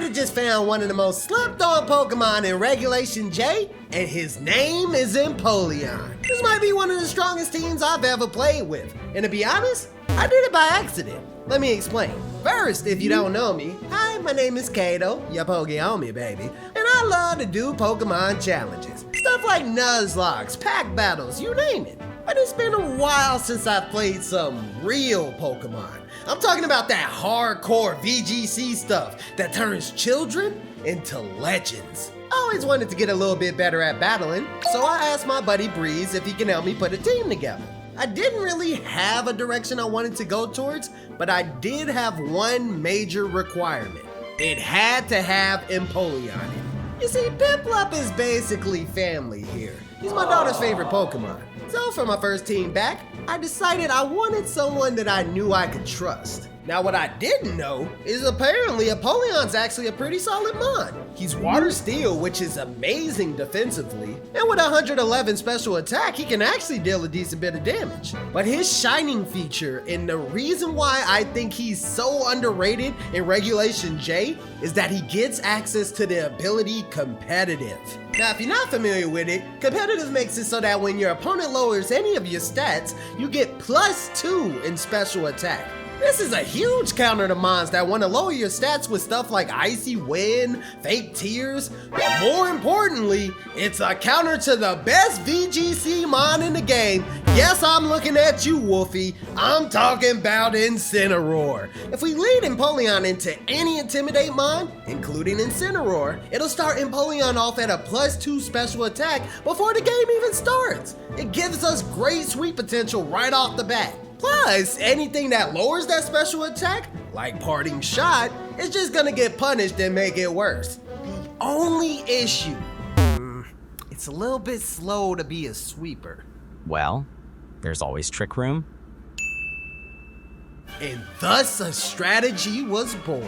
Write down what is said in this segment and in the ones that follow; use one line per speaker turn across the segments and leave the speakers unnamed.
might have just found one of the most slept on Pokemon in Regulation J, and his name is Empoleon. This might be one of the strongest teams I've ever played with, and to be honest, I did it by accident. Let me explain. First, if you don't know me, hi, my name is Kato, your PokeHomie baby, and I love to do Pokemon challenges. Stuff like Nuzlocke, pack battles, you name it. But it's been a while since I've played some real Pokemon. I'm talking about that hardcore VGC stuff that turns children into legends. I always wanted to get a little bit better at battling, so I asked my buddy Breeze if he can help me put a team together. I didn't really have a direction I wanted to go towards, but I did have one major requirement. It had to have Empoleon in it. You see, Piplup is basically family here. He's my daughter's favorite Pokemon. So for my first team back, I decided I wanted someone that I knew I could trust. Now what I didn't know is apparently Empoleon's actually a pretty solid mon. He's water steel, which is amazing defensively, and with 111 special attack, he can actually deal a decent bit of damage. But his shining feature, and the reason why I think he's so underrated in Regulation J, is that he gets access to the ability Competitive. Now, if you're not familiar with it, Competitive makes it so that when your opponent lowers any of your stats, you get +2 in special attack. This is a huge counter to mons that want to lower your stats with stuff like Icy Wind, Fake Tears, but more importantly, it's a counter to the best VGC mon in the game. Yes, I'm looking at you, Wolfie. I'm talking about Incineroar. If we lead Empoleon into any Intimidate mon, including Incineroar, it'll start Empoleon off at a +2 special attack before the game even starts. It gives us great sweep potential right off the bat. Plus, anything that lowers that special attack, like Parting Shot, is just gonna get punished and make it worse. The only issue, it's a little bit slow to be a sweeper.
Well, there's always Trick Room.
And thus a strategy was born.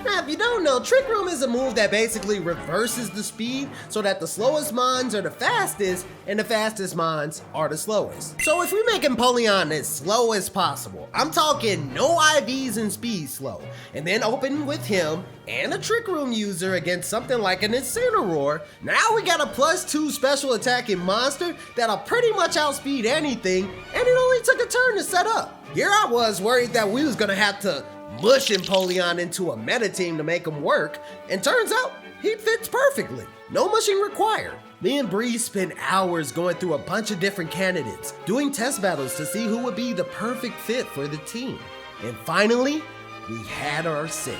Now, if you don't know, Trick Room is a move that basically reverses the speed so that the slowest mons are the fastest and the fastest mons are the slowest. So if we make Empoleon as slow as possible, I'm talking no IVs and speed slow, and then open with him and a Trick Room user against something like an Incineroar, now we got a +2 special attacking monster that'll pretty much outspeed anything, and it only took a turn to set up. Here I was worried that we was gonna have to mush Empoleon into a meta team to make him work, and turns out he fits perfectly. No mushing required. Me and Breeze spent hours going through a bunch of different candidates, doing test battles to see who would be the perfect fit for the team. And finally, we had our 6.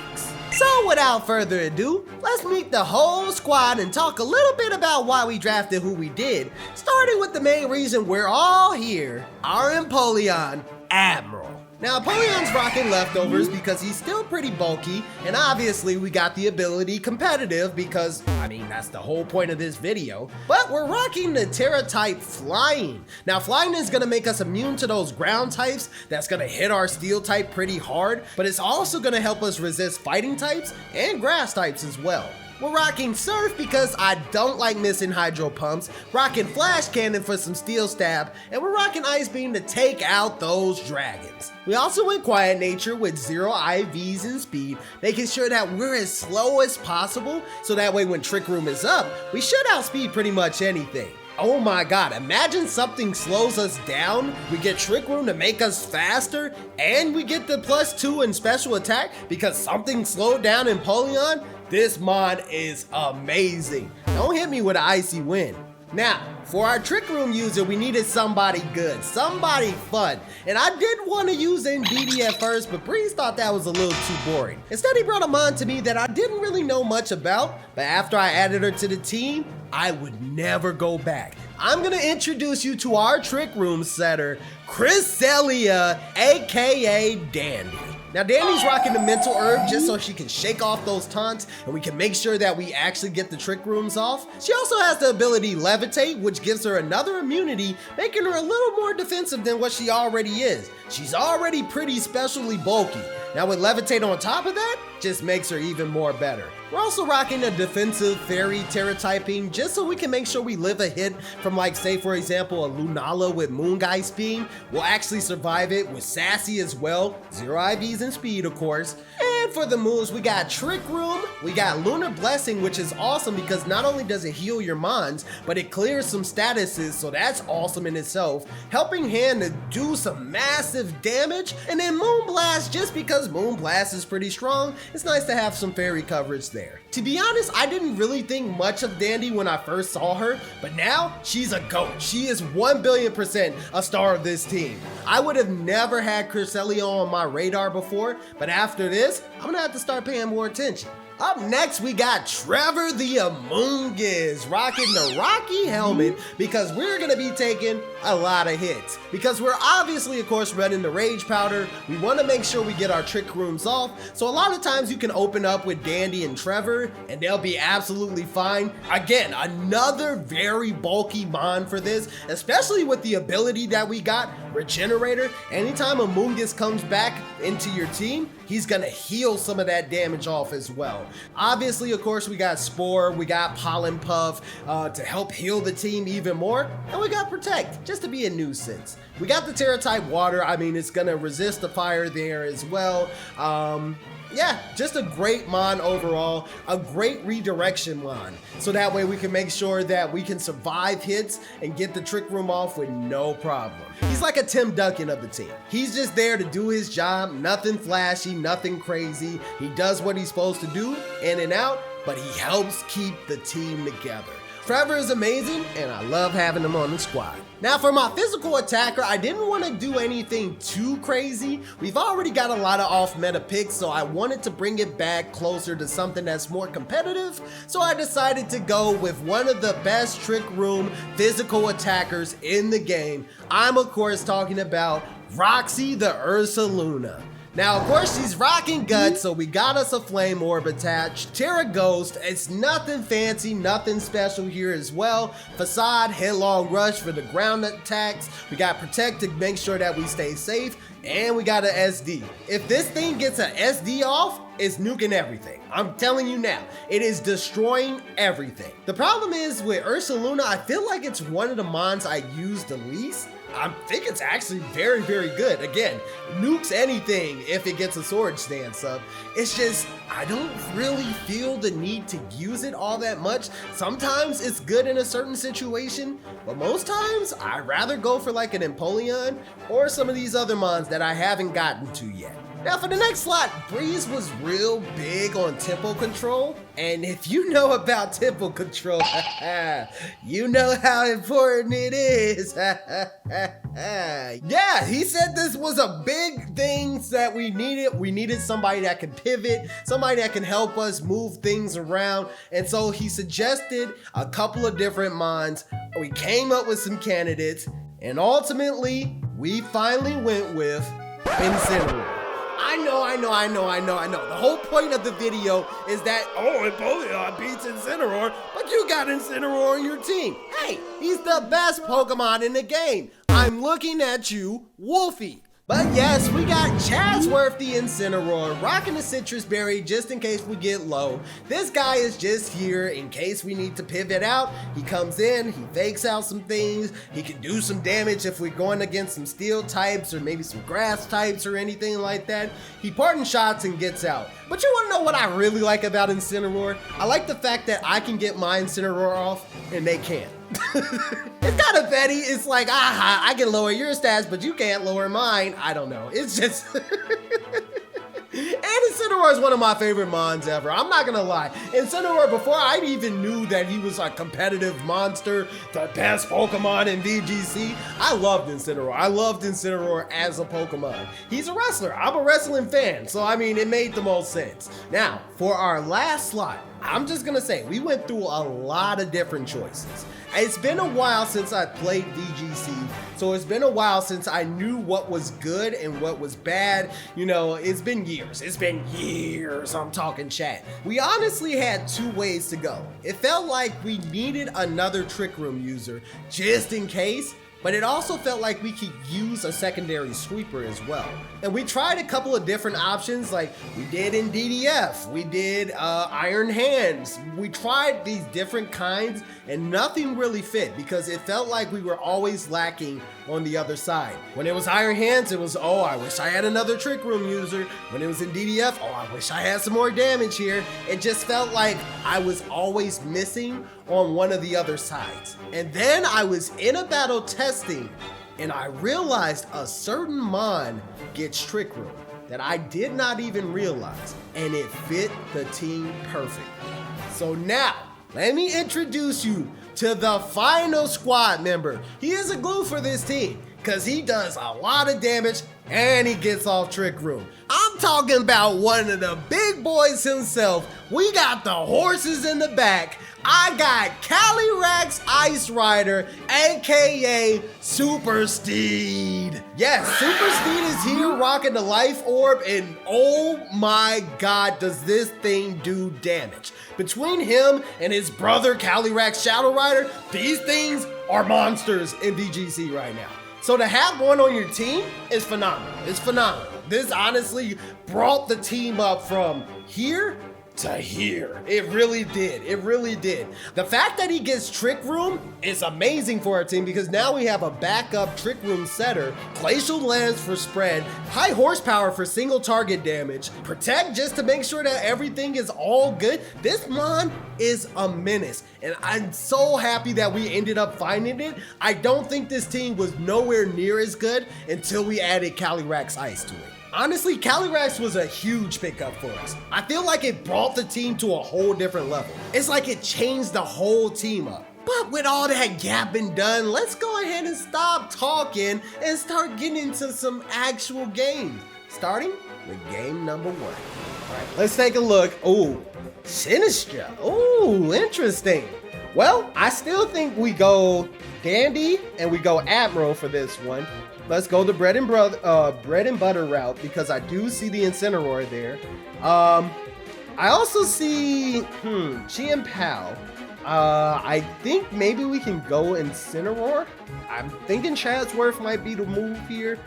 So without further ado, let's meet the whole squad and talk a little bit about why we drafted who we did, starting with the main reason we're all here, our Empoleon, Admiral. Now, Empoleon's rocking leftovers because he's still pretty bulky, and obviously we got the ability Competitive because, I mean, that's the whole point of this video. But we're rocking the Tera type Flying. Now, Flying is gonna make us immune to those ground types that's gonna hit our Steel type pretty hard, but it's also gonna help us resist Fighting types and Grass types as well. We're rocking Surf because I don't like missing Hydro Pumps, rocking Flash Cannon for some Steel Stab, and we're rocking Ice Beam to take out those dragons. We also went Quiet Nature with 0 IVs and speed, making sure that we're as slow as possible, so that way when Trick Room is up, we should outspeed pretty much anything. Oh my god, imagine something slows us down, we get Trick Room to make us faster, and we get the +2 in special attack because something slowed down Empoleon. This mod is amazing. Don't hit me with an Icy Wind. Now, for our Trick Room user, we needed somebody good, somebody fun. And I did want to use NBD at first, but Breeze thought that was a little too boring. Instead, he brought a mon to me that I didn't really know much about, but after I added her to the team, I would never go back. I'm gonna introduce you to our Trick Room setter, Cresselia, aka Dandy. Now Danny's rocking the mental herb just so she can shake off those taunts and we can make sure that we actually get the Trick Rooms off. She also has the ability Levitate, which gives her another immunity, making her a little more defensive than what she already is. She's already pretty specially bulky. Now with Levitate on top of that, just makes her even more better. We're also rocking a defensive Fairy Tera typing just so we can make sure we live a hit from, like, say for example a Lunala with Moonblast Beam. We'll actually survive it with Sassy as well, 0 IVs and speed of course. And for the moves, we got Trick Room, we got Lunar Blessing, which is awesome because not only does it heal your mons, but it clears some statuses, so that's awesome in itself. Helping Hand to do some massive damage, and then Moonblast, just because Moonblast is pretty strong, it's nice to have some fairy coverage there. To be honest, I didn't really think much of Dandy when I first saw her, but now she's a GOAT. She is 1,000,000,000% a star of this team. I would have never had Cresselia on my radar before, but after this, I'm gonna have to start paying more attention. Up next, we got Trevor the Amoonguss rocking the Rocky helmet because we're gonna be taking a lot of hits. Because we're obviously, of course, running the Rage Powder, we wanna make sure we get our Trick Rooms off. So a lot of times you can open up with Dandy and Trevor and they'll be absolutely fine. Again, another very bulky mon for this, especially with the ability that we got, Regenerator. Anytime Amoonguss comes back into your team, he's gonna heal some of that damage off as well. Obviously, of course, we got Spore, we got Pollen Puff to help heal the team even more, and we got Protect, just to be a nuisance. We got the Tera type water, I mean, it's gonna resist the fire there as well. Yeah, just a great mon overall, a great redirection mon. So that way we can make sure that we can survive hits and get the Trick Room off with no problem. He's like a Tim Duncan of the team. He's just there to do his job, nothing flashy, nothing crazy. He does what he's supposed to do, in and out, but he helps keep the team together. Trevor is amazing, and I love having him on the squad. Now for my physical attacker, I didn't want to do anything too crazy. We've already got a lot of off-meta picks, so I wanted to bring it back closer to something that's more competitive. So I decided to go with one of the best Trick Room physical attackers in the game. I'm of course talking about Roxie the Ursaluna. Now, of course, she's rocking guts, so we got us a flame orb attached. Tera Ghost, it's nothing fancy, nothing special here as well. Facade, Headlong Rush for the ground attacks. We got Protect to make sure that we stay safe, and we got an SD. If this thing gets an SD off, it's nuking everything. I'm telling you now, it is destroying everything. The problem is with Ursaluna, I feel like it's one of the mons I use the least. I think it's actually very, very good. Again, nukes anything if it gets a sword stance up. It's just, I don't really feel the need to use it all that much. Sometimes it's good in a certain situation, but most times I'd rather go for like an Empoleon or some of these other mons that I haven't gotten to yet. Now for the next slot, Breeze was real big on tempo control, and if you know about tempo control, you know how important it is. Yeah, he said this was a big thing that we needed. We needed somebody that can pivot, somebody that can help us move things around, and so he suggested a couple of different mons. We came up with some candidates, and ultimately, we finally went with Incineroar. I know. The whole point of the video is that, oh, Empoleon beats Incineroar, but you got Incineroar on your team. Hey, he's the best Pokemon in the game. I'm looking at you, Wolfie. But yes, we got Chatsworth the Incineroar rocking the Citrus Berry just in case we get low. This guy is just here in case we need to pivot out. He comes in, he fakes out some things, he can do some damage if we're going against some steel types or maybe some grass types or anything like that. He pardon shots and gets out. But you wanna know what I really like about Incineroar? I like the fact that I can get my Incineroar off and they can't. It's kind of petty. It's like, aha, I can lower your stats, but you can't lower mine. I don't know. It's just... And Incineroar is one of my favorite mons ever. I'm not gonna lie. Incineroar, before I even knew that he was a competitive monster, the best Pokemon in VGC, I loved Incineroar. I loved Incineroar as a Pokemon. He's a wrestler. I'm a wrestling fan, so I mean, it made the most sense. Now, for our last slot, I'm just gonna say, we went through a lot of different choices. It's been a while since I played VGC, so it's been a while since I knew what was good and what was bad. You know, it's been years. It's been years, I'm talking chat. We honestly had two ways to go. It felt like we needed another Trick Room user just in case, but it also felt like we could use a secondary sweeper as well. And we tried a couple of different options, like we did in DDF, we did Iron Hands. We tried these different kinds and nothing really fit because it felt like we were always lacking on the other side. When it was Iron Hands, it was, oh, I wish I had another Trick Room user. When it was in DDF, oh, I wish I had some more damage here. It just felt like I was always missing on one of the other sides. And then I was in a battle testing and I realized a certain mon gets Trick Room that I did not even realize, and it fit the team perfectly. So now, let me introduce you to the final squad member. He is a glue for this team because he does a lot of damage and he gets off Trick Room. I'm talking about one of the big boys himself. We got the horses in the back. I got Calyrex Ice Rider, aka Super Steed. Yes, Super Steed is here rocking the Life Orb, and oh my god, does this thing do damage. Between him and his brother Calyrex Shadow Rider, these things are monsters in VGC right now. So to have one on your team is phenomenal. It's phenomenal. This honestly brought the team up from here to here. It really did. It really did. The fact that he gets Trick Room is amazing for our team because now we have a backup Trick Room setter, Glacial Lance for spread, high horsepower for single target damage, protect just to make sure that everything is all good. This mon is a menace and I'm so happy that we ended up finding it. I don't think this team was nowhere near as good until we added Calyrex Ice to it. Honestly, Calyrex was a huge pickup for us. I feel like it brought the team to a whole different level. It's like it changed the whole team up. But with all that gapping done, let's go ahead and stop talking and start getting into some actual games. Starting with game number 1. All right, let's take a look. Oh, Sinistra. Oh, interesting. Well, I still think we go Dandy and we go Admiral for this one. Let's go the bread and butter route because I do see the Incineroar there. I also see Chimpao. I think maybe we can go Incineroar. I'm thinking Chadsworth might be the move here.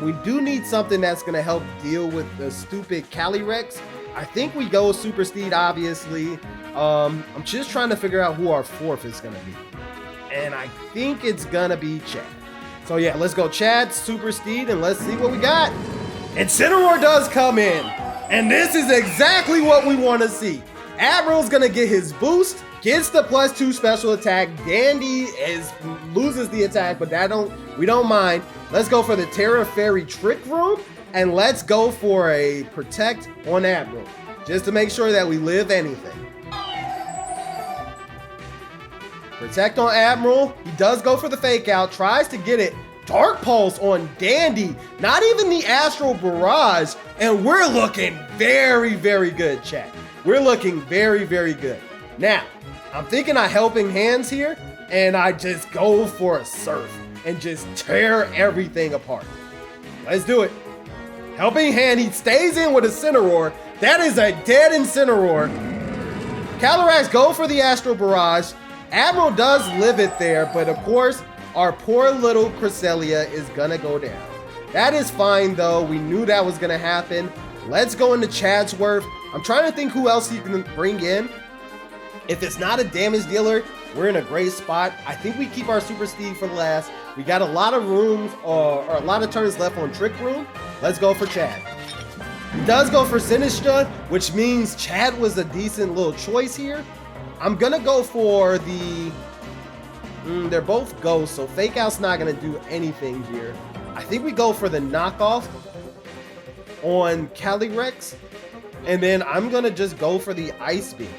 We do need something that's gonna help deal with the stupid Calyrex. I think we go Super Steed, obviously. I'm just trying to figure out who our 4th is gonna be. And I think it's gonna be Chad. So yeah, let's go Chad, Super Steed, and let's see what we got. Incineroar does come in, and this is exactly what we want to see. Admiral's gonna get his boost, gets the +2 special attack. Dandy loses the attack, but we don't mind. Let's go for the Tera Fairy Trick Room, and let's go for a Protect on Admiral, just to make sure that we live anything. Protect on Admiral. He does go for the fake out, tries to get it. Dark Pulse on Dandy. Not even the Astral Barrage. And we're looking very, very good, chat. We're looking very, very good. Now, I'm thinking of Helping Hands here, and I just go for a Surf and just tear everything apart. Let's do it. Helping Hand, he stays in with a Incineroar. That is a dead Incineroar. Calyrex go for the Astral Barrage. Admiral does live it there, but of course, our poor little Cresselia is gonna go down. That is fine though, we knew that was gonna happen. Let's go into Chadsworth. I'm trying to think who else he can bring in. If it's not a damage dealer, we're in a great spot. I think we keep our Super Steed for last. We got a lot of rooms, or a lot of turns left on Trick Room. Let's go for Chad. He does go for Sinistra, which means Chad was a decent little choice here. I'm gonna go for the, they're both ghosts, so Fake Out's not gonna do anything here. I think we go for the knockoff on Calyrex, and then I'm gonna just go for the Ice Beam.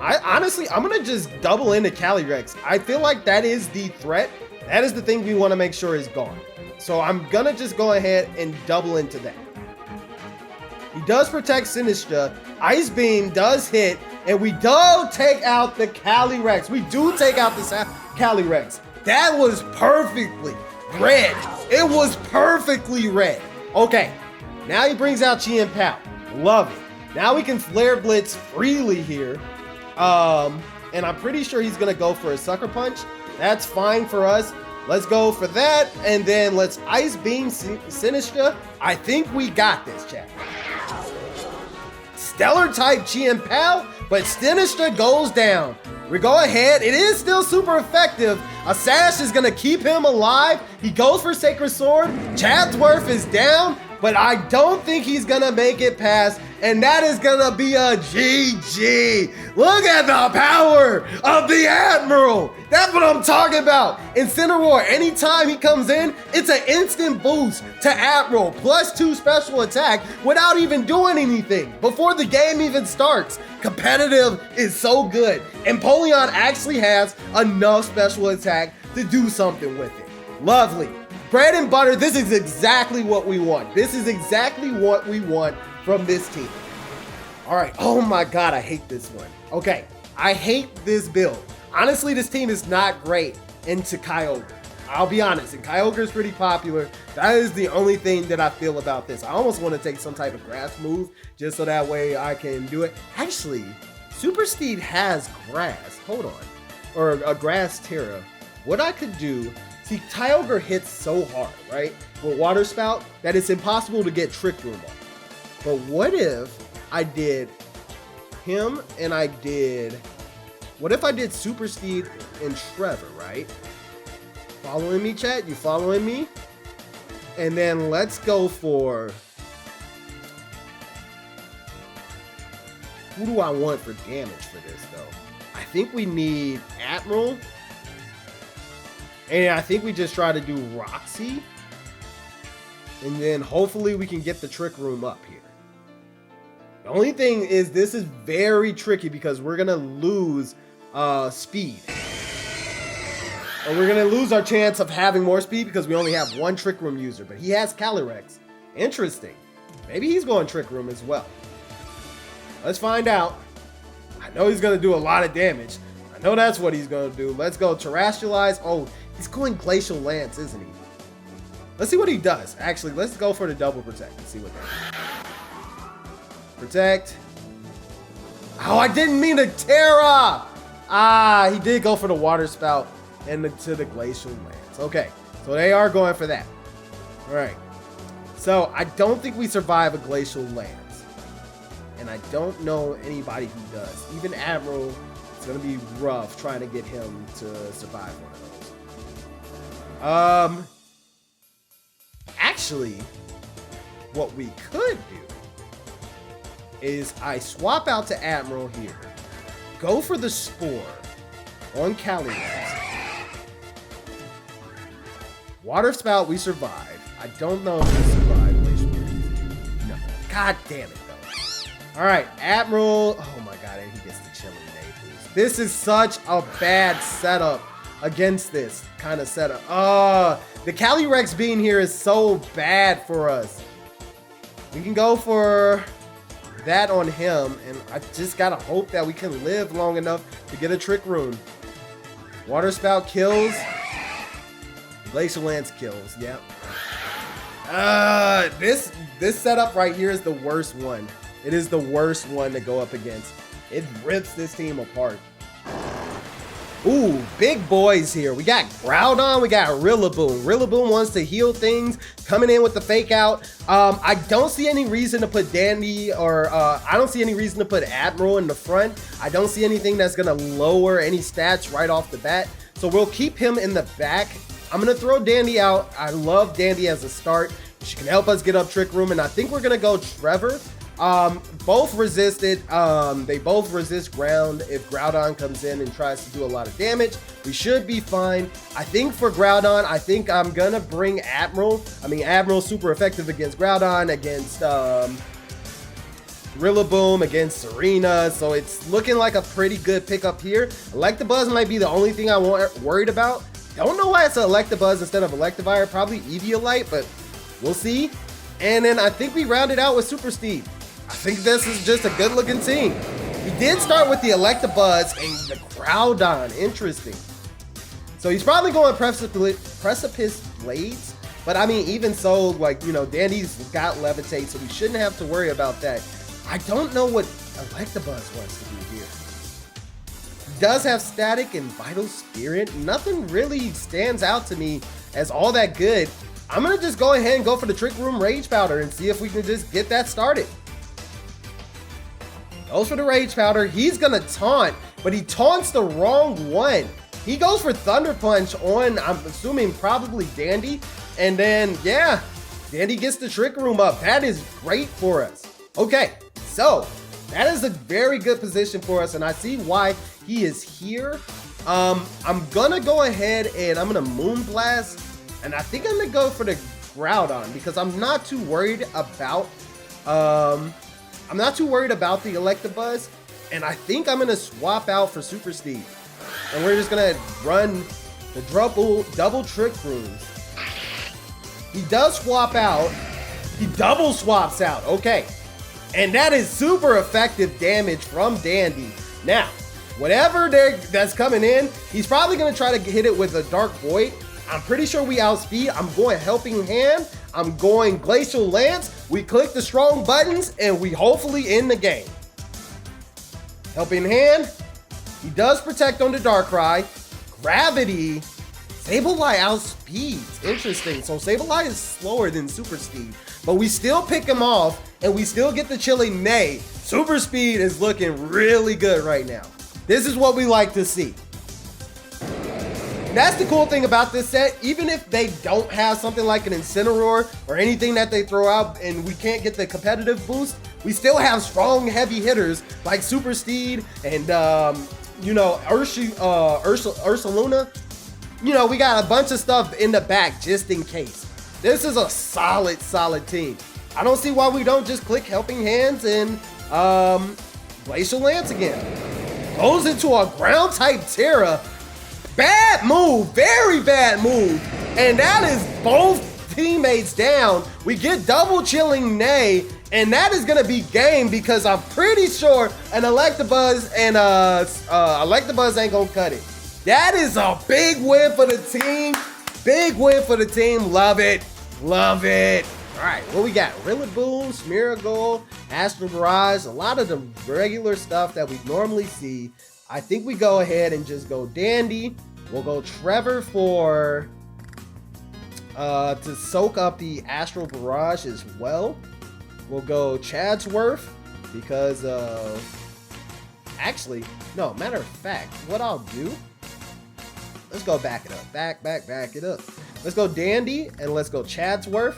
I'm gonna just double into Calyrex. I feel like that is the threat. That is the thing we wanna make sure is gone. So I'm gonna just go ahead and double into that. He does protect Sinistra. Ice Beam does hit. And we do take out the Calyrex. We do take out the Calyrex. That was perfectly red. It was perfectly red. Okay, now he brings out Chimpao. Love it. Now we can Flare Blitz freely here. And I'm pretty sure he's gonna go for a Sucker Punch. That's fine for us. Let's go for that, and then let's Ice Beam Sinistra. I think we got this, chat. Stellar type Chi-Pal, but Sinistra goes down. We go ahead. It is still super effective. A Sash is gonna keep him alive. He goes for Sacred Sword. Chatsworth is down, but I don't think he's gonna make it past, and that is gonna be a GG. Look at the power of the Admiral. That's what I'm talking about. Incineroar, anytime he comes in, it's an instant boost to Admiral, +2 special attack without even doing anything before the game even starts. Competitive is so good. Empoleon actually has enough special attack to do something with it. Lovely. Bread and butter, this is exactly what we want. This is exactly what we want from this team. All right, oh my God, I hate this one. Okay, I hate this build. Honestly, this team is not great into Kyogre. I'll be honest, and Kyogre is pretty popular. That is the only thing that I feel about this. I almost want to take some type of grass move just so that way I can do it. Actually, Super Steed has grass, hold on, or a grass Tera. What I could do, see, Kyogre hits so hard, right, with Water Spout that it's impossible to get Trick Room on. But what if I did him and I did, what if I did Super Steed and Trevor, right? Following me, chat? You following me? And then let's go for, who do I want for damage for this though? I think we need Admiral. And I think we just try to do Roxie. And then hopefully we can get the Trick Room up here. The only thing is this is very tricky because we're gonna lose speed. Or we're gonna lose our chance of having more speed because we only have one Trick Room user, but he has Calyrex. Interesting. Maybe he's going Trick Room as well. Let's find out. I know he's gonna do a lot of damage. I know that's what he's gonna do. Let's go Terrestrialize. Oh, he's going Glacial Lance, isn't he? Let's see what he does. Actually, let's go for the double protect and see what that is. Protect. Oh, I didn't mean to Tera. Ah, he did go for the Water Spout and to the Glacial Lance. Okay, so they are going for that. All right. So I don't think we survive a Glacial Lance. And I don't know anybody who does. Even Admiral, it's going to be rough trying to get him to survive one of those. Actually, what we could do is I swap out to Admiral here. Go for the Spore on Calyrex. Water Spout, we survive. I don't know if we survive Glacial Lance. No. God damn it, though. All right, Admiral. Oh my God, and he gets the Chilling Naples. This is such a bad setup against this kind of setup. The Calyrex being here is so bad for us. We can go for that on him, and I just gotta hope that we can live long enough to get a Trick Room. Water Spout kills. Glacial Lance kills. Yep. This setup right here is the worst one. It is the worst one to go up against. It rips this team apart. Ooh, big boys here. We got Groudon, we got Rillaboom. Rillaboom wants to heal things, coming in with the fake out. I don't see any reason to put Dandy or I don't see any reason to put Admiral in the front. I don't see anything that's gonna lower any stats right off the bat. So we'll keep him in the back. I'm gonna throw Dandy out. I love Dandy as a start. She can help us get up Trick Room, and I think we're gonna go Trevor. Both resisted. They both resist ground. If Groudon comes in and tries to do a lot of damage, we should be fine. I think for Groudon, I think I'm gonna bring Admiral. I mean, Admiral's super effective against Groudon, against Rillaboom, against Serena, so it's looking like a pretty good pickup here. Electabuzz might be the only thing I'm worried about. Don't know why it's an Electabuzz instead of Electivire, probably Eviolite, but we'll see. And then I think we rounded out with Super Steed. I think this is just a good looking team. He did start with the Electabuzz and the Groudon, interesting. So he's probably going Precipice Blades, but I mean, even so, like, you know, Dandy's got Levitate, so we shouldn't have to worry about that. I don't know what Electabuzz wants to do here. Does have Static and Vital Spirit. Nothing really stands out to me as all that good. I'm gonna just go ahead and go for the Trick Room Rage Powder and see if we can just get that started. Goes for the Rage Powder. He's gonna taunt, but he taunts the wrong one. He goes for Thunder Punch on, I'm assuming, probably Dandy. And then, yeah, Dandy gets the Trick Room up. That is great for us. Okay, so that is a very good position for us, and I see why he is here. I'm gonna go ahead and I'm gonna Moonblast, and I think I'm gonna go for the Groudon because I'm not too worried about the Electabuzz, and I think I'm gonna swap out for Super Steve, and we're just gonna run the double Trick Rooms. He does swap out. He double swaps out. Okay. And that is super effective damage from Dandy. Now, whatever that's coming in, he's probably going to try to hit it with a Dark Void. I'm pretty sure we outspeed. I'm going Helping Hand. I'm going Glacial Lance. We click the strong buttons and we hopefully end the game. Helping Hand. He does protect on the Darkrai. Gravity. Sableye outspeeds. Interesting. So Sableye is slower than Super Speed, but we still pick him off and we still get the Chilling Neigh. Super Speed is looking really good right now. This is what we like to see. And that's the cool thing about this set. Even if they don't have something like an Incineroar or anything that they throw out and we can't get the competitive boost, we still have strong heavy hitters like Super Steed and you know, Ursaluna. You know, we got a bunch of stuff in the back just in case. This is a solid team. I don't see why we don't just click Helping Hands and Glacial Lance again. Goes into a ground type Tera. Bad move, very bad move. And that is both teammates down. We get double Chilling Neigh, and that is gonna be game because I'm pretty sure an Electabuzz and Electabuzz ain't gonna cut it. That is a big win for the team. Big win for the team. Love it. Love it. All right, what we got? Rillaboom, Smeargle, Astral Barrage, a lot of the regular stuff that we normally see. I think we go ahead and just go Dandy. We'll go Trevor for to soak up the Astral Barrage as well. We'll go Chadsworth because actually, no, matter of fact, what I'll do, let's go back it up. Back it up. Let's go Dandy and let's go Chadsworth.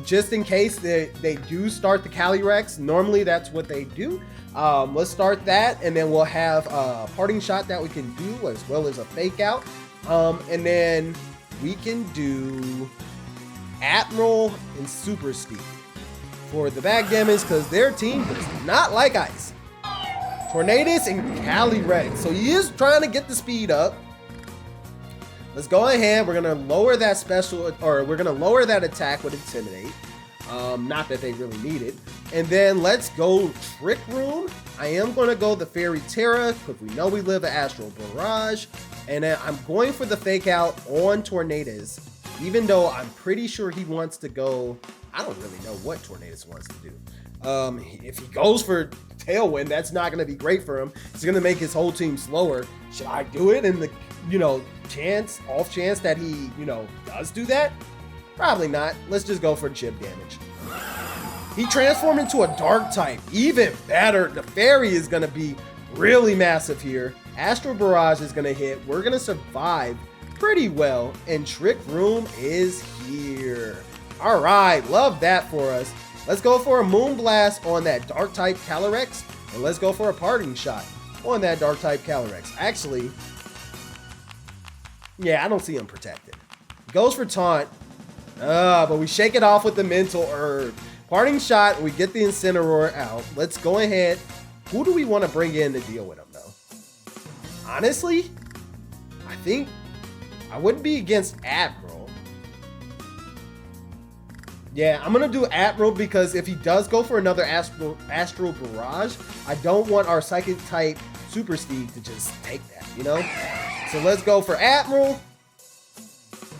Just in case they do start the Calyrex. Normally that's what they do. Let's start that, and then we'll have a Parting Shot that we can do as well as a Fake Out. And then we can do Admiral and Super Steve for the back damage because their team does not like ice. Tornadus and Calyrex. So he is trying to get the speed up. Let's go ahead. We're gonna lower that special, or we're gonna lower that attack with Intimidate. Not that they really need it. And then let's go Trick Room. I am gonna go the Fairy Tera because we know we live at Astral Barrage. And then I'm going for the Fake Out on Tornadus, even though I'm pretty sure he wants to go. I don't really know what Tornadus wants to do. If he goes for Tailwind, that's not gonna be great for him. It's gonna make his whole team slower. Should I do it in the, off chance that he, does do that? Probably not. Let's just go for chip damage. He transformed into a dark type. Even better. The fairy is going to be really massive here. Astral Barrage is going to hit. We're going to survive pretty well. And Trick Room is here. All right. Love that for us. Let's go for a Moonblast on that dark type Calyrex. And let's go for a Parting Shot on that dark type Calyrex. Actually, yeah, I don't see him protected. Goes for Taunt. But we shake it off with the Mental Herb. Parting Shot, we get the Incineroar out. Let's go ahead. Who do we want to bring in to deal with him, though? Honestly, I think I wouldn't be against Admiral. Yeah, I'm going to do Admiral because if he does go for another Astral Barrage, I don't want our Psychic type Super Steve to just take that, So let's go for Admiral.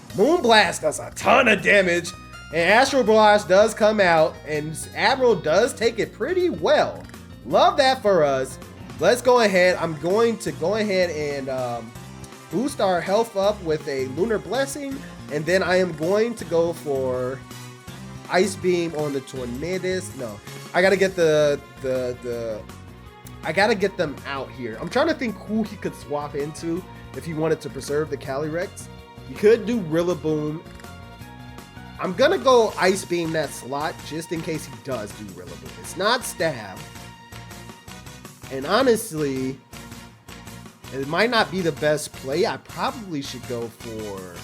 Moonblast does a ton of damage, and Astral Barrage does come out, and Admiral does take it pretty well. Love that for us. let's go ahead. I'm going to go ahead and boost our health up with a Lunar Blessing. And then I am going to go for Ice Beam on the Tornadus. No, I got to get I got to get them out here. I'm trying to think who he could swap into if he wanted to preserve the Calyrex. He could do Rillaboom. I'm going to go Ice Beam that slot just in case he does do Rillaboom. It's not Stab. And honestly, it might not be the best play. I probably should go for...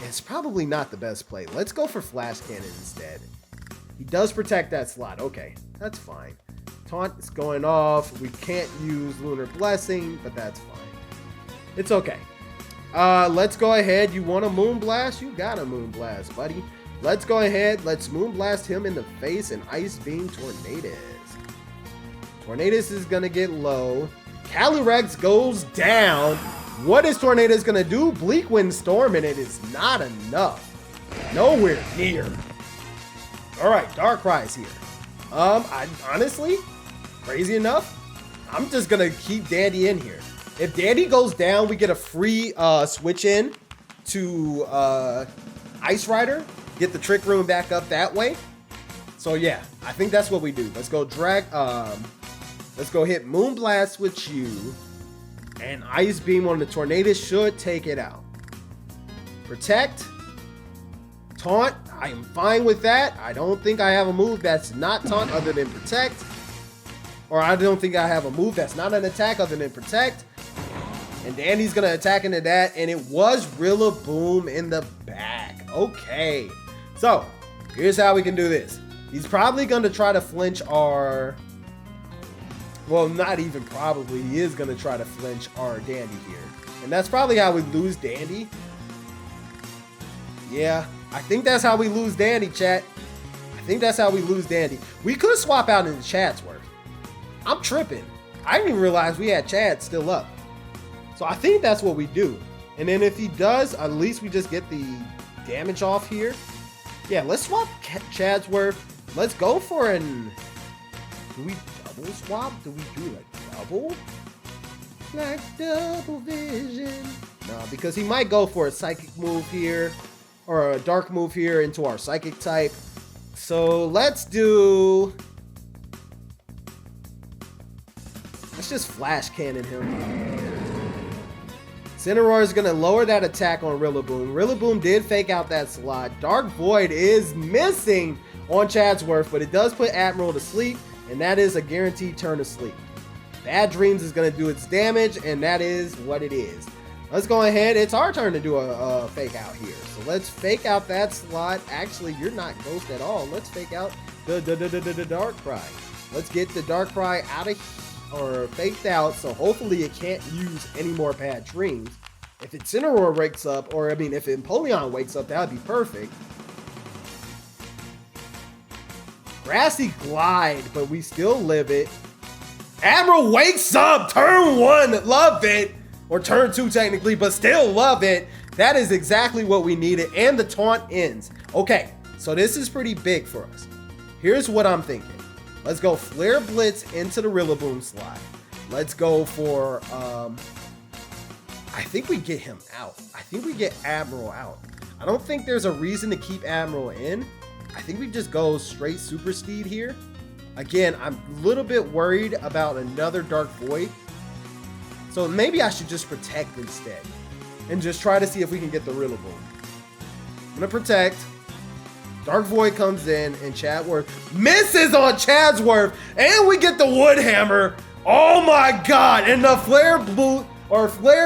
It's probably not the best play. Let's go for Flash Cannon instead. He does protect that slot. Okay, that's fine. Taunt is going off. We can't use Lunar Blessing, but that's fine. It's okay. Let's go ahead. You want a Moonblast? You got a Moonblast, buddy. Let's go ahead. Let's Moonblast him in the face and Ice Beam Tornadus. Tornadus is going to get low. Calyrex goes down. What is Tornadus going to do? Bleak Wind Storm, and it is not enough. Nowhere near. All right, Darkrai's here. I honestly, crazy enough, I'm just going to keep Dandy in here. If Dandy goes down, we get a free switch in to Ice Rider. Get the Trick Room back up that way. So yeah, I think that's what we do. Let's go let's go hit Moonblast with you. And Ice Beam on the Tornadus should take it out. Protect. Taunt. I am fine with that. I don't think I have a move that's not taunt other than Protect. Or I don't think I have a move that's not an attack other than Protect. And Dandy's going to attack into that. And it was Rillaboom in the back. Okay. So, here's how we can do this. He's probably going to try to flinch our... Well, not even probably. He is going to try to flinch our Dandy here. And that's probably how we lose Dandy. Yeah, I think that's how we lose Dandy, chat. I think that's how we lose Dandy. We could swap out into Chadsworth. I'm tripping. I didn't even realize we had Chad still up. So I think that's what we do. And then if he does, at least we just get the damage off here. Yeah, let's swap Chadsworth. Let's go for an... Do we double swap? Do we do a double? Like double vision. No, because he might go for a psychic move here. Or a dark move here into our psychic type. So let's do... Let's just Flash Cannon him. Cineroar is going to lower that attack on Rillaboom. Rillaboom did fake out that slot. Dark Void is missing on Chadsworth, but it does put Admiral to sleep, and that is a guaranteed turn to sleep. Bad Dreams is going to do its damage, and that is what it is. Let's go ahead. It's our turn to do a fake out here. So let's fake out that slot. Actually, you're not Ghost at all. Let's fake out the Darkrai. Let's get the Darkrai out of here. Or faked out, so hopefully it can't use any more Bad Dreams. If Incineroar wakes up, or I mean, if Empoleon wakes up, that would be perfect. Grassy Glide, but we still live it. Admiral wakes up, turn 1, love it. Or turn 2 technically, but still love it. That is exactly what we needed, and the taunt ends. Okay, so this is pretty big for us. Here's what I'm thinking. Let's go Flare Blitz into the Rillaboom slot. Let's go for, I think we get him out. I think we get Admiral out. I don't think there's a reason to keep Admiral in. I think we just go straight Super Steed here. Again, I'm a little bit worried about another Dark Void. So maybe I should just Protect instead. And just try to see if we can get the Rillaboom. I'm going to Protect. Dark Void comes in, and Chadsworth misses on Chadsworth, and we get the Wood Hammer. Oh my god! And the Flare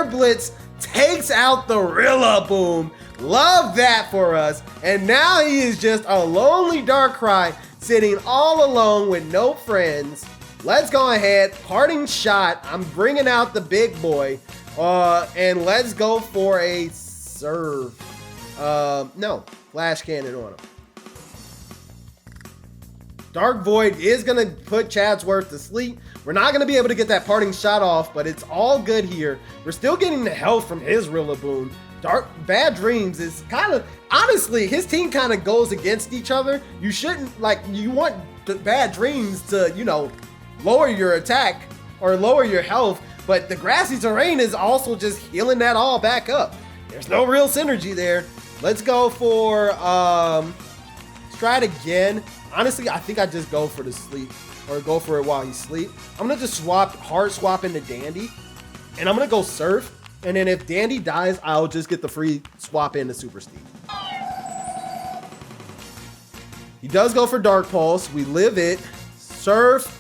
Blitz takes out the Rillaboom. Love that for us. And now he is just a lonely Darkrai sitting all alone with no friends. Let's go ahead, parting shot. I'm bringing out the big boy, and let's go for a serve. No, Flash Cannon on him. Dark Void is going to put Chadsworth to sleep. We're not going to be able to get that parting shot off, but it's all good here. We're still getting the health from his Rillaboom. Bad Dreams is kind of, honestly, his team kind of goes against each other. You shouldn't, like, you want the Bad Dreams to, you know, lower your attack or lower your health, but the grassy terrain is also just healing that all back up. There's no real synergy there. Let's go for Strat again. Honestly, I think I just go for the sleep or go for it while he's asleep. I'm gonna just hard swap into Dandy, and I'm gonna go Surf. And then if Dandy dies, I'll just get the free swap into Super Steed. He does go for Dark Pulse. We live it. Surf.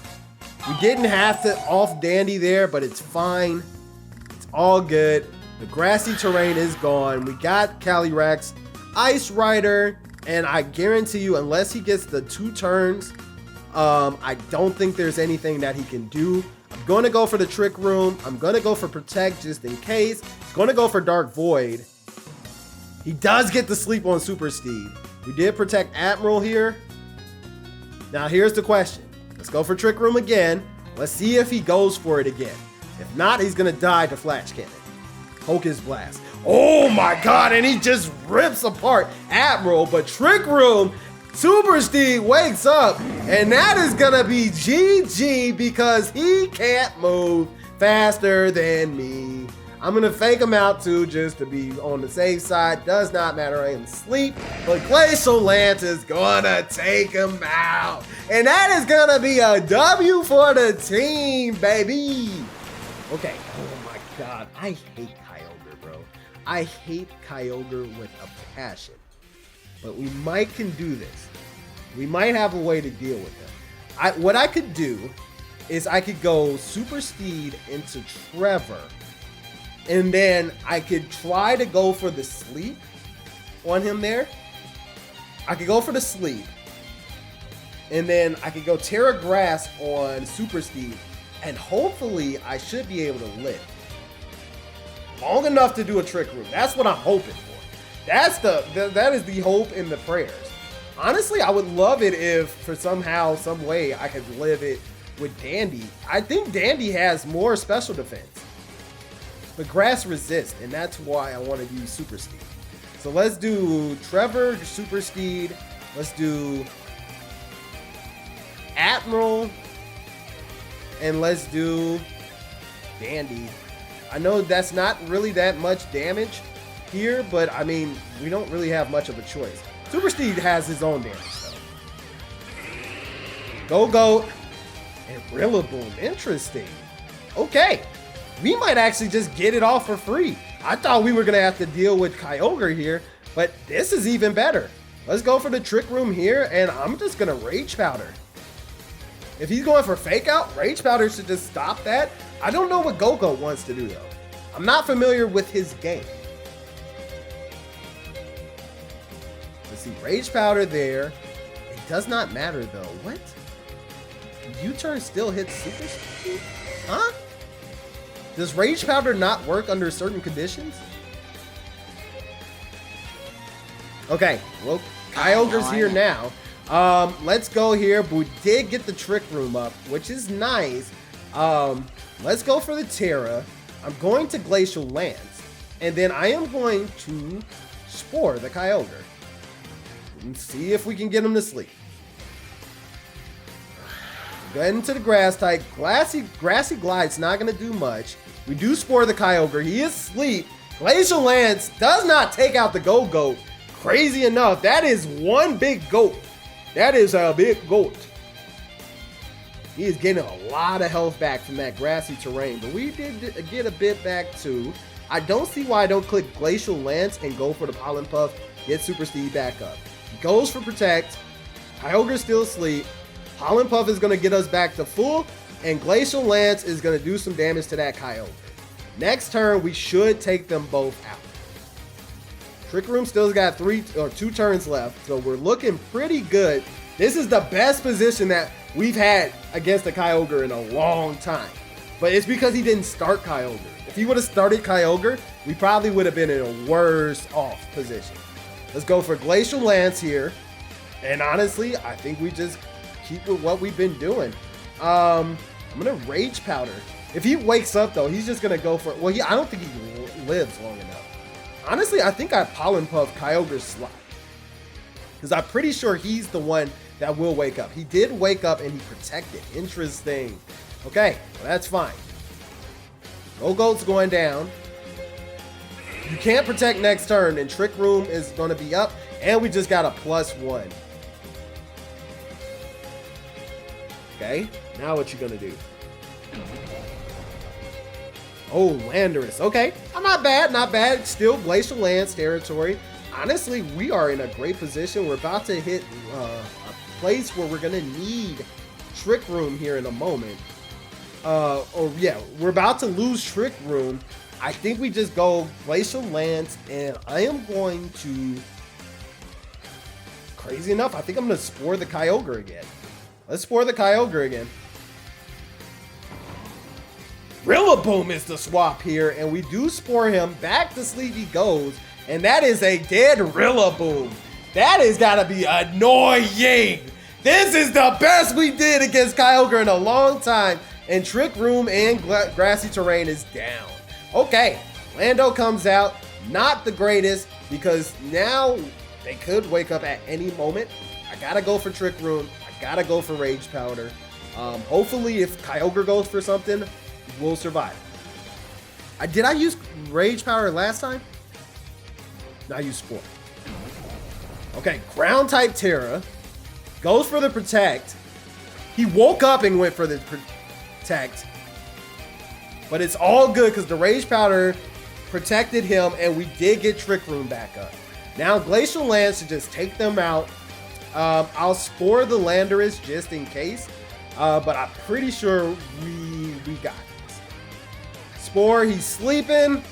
We didn't have to off Dandy there, but it's fine. It's all good. The grassy terrain is gone. We got Calyrex, Ice Rider, and I guarantee you, unless he gets the 2 turns, I don't think there's anything that he can do. I'm going to go for the Trick Room. I'm going to go for Protect just in case. He's going to go for Dark Void. He does get the sleep on Super Steed. We did protect Admiral here. Now here's the question. Let's go for Trick Room again. Let's see if he goes for it again. If not, he's going to die to Flash Cannon. Focus Blast. Oh my god, and he just rips apart Admiral, but Trick Room, Super Steed wakes up, and that is gonna be GG because he can't move faster than me. I'm gonna fake him out too, just to be on the safe side. Does not matter, I am asleep, but Glacial Lance is gonna take him out. And that is gonna be a W for the team, baby. Okay, oh my god, I hate Kyogre, bro. I hate Kyogre with a passion. But we might can do this. We might have a way to deal with him. What I could do is I could go Super Steed into Trevor. And then I could try to go for the sleep on him there. I could go for the sleep. And then I could go Tera Grass on Super Steed. And hopefully I should be able to live long enough to do a Trick Room. That's what I'm hoping for. That is the hope in the prayers. Honestly, I would love it if for somehow, some way I could live it with Dandy. I think Dandy has more special defense. But Grass resists, and that's why I want to use Super Steed. So let's do Trevor, Super Steed. Let's do Admiral. And let's do Dandy. I know that's not really that much damage here, but I mean, we don't really have much of a choice. Super Steed has his own damage, though. Go-Goat and Rillaboom. Interesting. Okay. We might actually just get it all for free. I thought we were going to have to deal with Kyogre here, but this is even better. Let's go for the Trick Room here, and I'm just going to Rage Powder. If he's going for Fake Out, Rage Powder should just stop that. I don't know what Go-Goat wants to do, though. I'm not familiar with his game. Let's see, Rage Powder there. It does not matter, though. What? U-turn still hits Super Speed? Huh? Does Rage Powder not work under certain conditions? Okay, well, Kyogre's here now. Let's go here. We did get the Trick Room up, which is nice. Let's go for the Tera. I'm going to Glacial Lance, and then I am going to Spore the Kyogre and see if we can get him to sleep. Go ahead into the Grass type. Grassy Glide's not going to do much. We do Spore the Kyogre. He is asleep. Glacial Lance does not take out the Go-Goat. Crazy enough, that is one big goat. That is a big goat. He is getting a lot of health back from that grassy terrain, but we did get a bit back too. I don't see why I don't click Glacial Lance and go for the Pollen Puff, get Super Steed back up. He goes for Protect. Kyogre's still asleep. Pollen Puff is going to get us back to full, and Glacial Lance is going to do some damage to that Kyogre. Next turn, we should take them both out. Trick Room still's got 2 turns left, so we're looking pretty good. This is the best position that we've had against a Kyogre in a long time. But it's because he didn't start Kyogre. If he would have started Kyogre, we probably would have been in a worse off position. Let's go for Glacial Lance here. And honestly, I think we just keep with what we've been doing. I'm going to Rage Powder. If he wakes up, though, he's just going to go for... Well, I don't think he lives long enough. Honestly, I think I Pollen Puff Kyogre's slot. Because I'm pretty sure he's the one that will wake up. He did wake up and he protected. Interesting. Okay, well, that's fine. Go-Goat's going down. You can't protect next turn, and Trick Room is going to be up, and we just got a +1. Okay, now what you going to do? Oh, Landorus. Okay, not bad, not bad. Still Glacial Lance territory. Honestly, we are in a great position. We're about to hit a place where we're going to need Trick Room here in a moment. Yeah, we're about to lose Trick Room. I think we just go Glacial Lance, and I am going to, crazy enough, I think I'm going to Spore the Kyogre again. Let's Spore the Kyogre again. Rillaboom is the swap here, and we do Spore him. Back to sleep he goes, and that is a dead Rillaboom. That has got to be annoying. This is the best we did against Kyogre in a long time, and Trick Room and Grassy Terrain is down. Okay, Lando comes out, not the greatest, because now they could wake up at any moment. I gotta go for Trick Room. I gotta go for Rage Powder. Hopefully, if Kyogre goes for something, we'll survive. Did I use Rage Powder last time? No, I used Spore. Okay, Ground type Tera goes for the Protect. He woke up and went for the Protect. But it's all good because the Rage Powder protected him, and we did get Trick Room back up. Now Glacial Lance to just take them out. I'll Spore the Landorus just in case, but I'm pretty sure we got this. Spore, he's sleeping.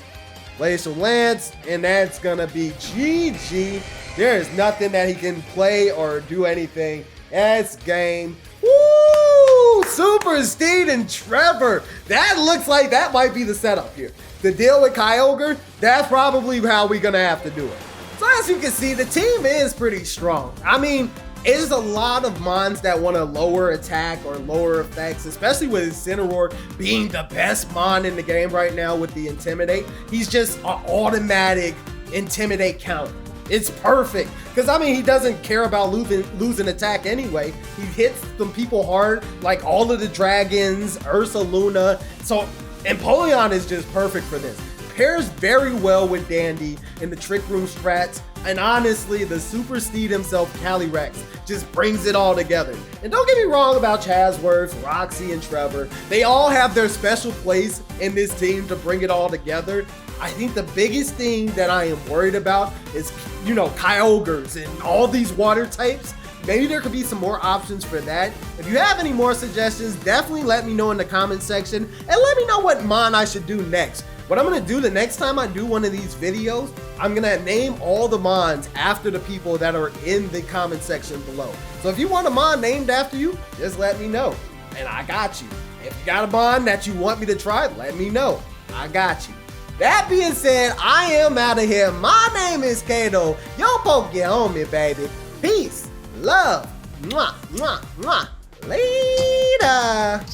Glacial Lance, and that's gonna be GG. There is nothing that he can play or do anything. That's game. Woo! Super Steed and Trevor. That looks like that might be the setup here. To deal with Kyogre, that's probably how we're gonna have to do it. So as you can see, the team is pretty strong. I mean, there's a lot of mons that want to lower attack or lower effects, especially with Incineroar being the best mon in the game right now with the Intimidate. He's just an automatic Intimidate counter. It's perfect, because I mean, he doesn't care about losing attack anyway. He hits some people hard, like all of the dragons, Ursaluna. So Empoleon is just perfect for this. Pairs very well with Dandy in the Trick Room strats, and honestly, the Super Steed himself, Calyrex, just brings it all together. And don't get me wrong about Chazworth, Roxie, and Trevor. They all have their special place in this team to bring it all together. I think the biggest thing that I am worried about is, you know, Kyogres and all these water types. Maybe there could be some more options for that. If you have any more suggestions, definitely let me know in the comment section, and let me know what mon I should do next. What I'm gonna do the next time I do one of these videos, I'm gonna name all the mons after the people that are in the comment section below. So if you want a mon named after you, just let me know, and I got you. If you got a mon that you want me to try, let me know. I got you. That being said, I am out of here. My name is Kato, your PokeHomie, baby. Peace, love, mwah, mwah, mwah. Later.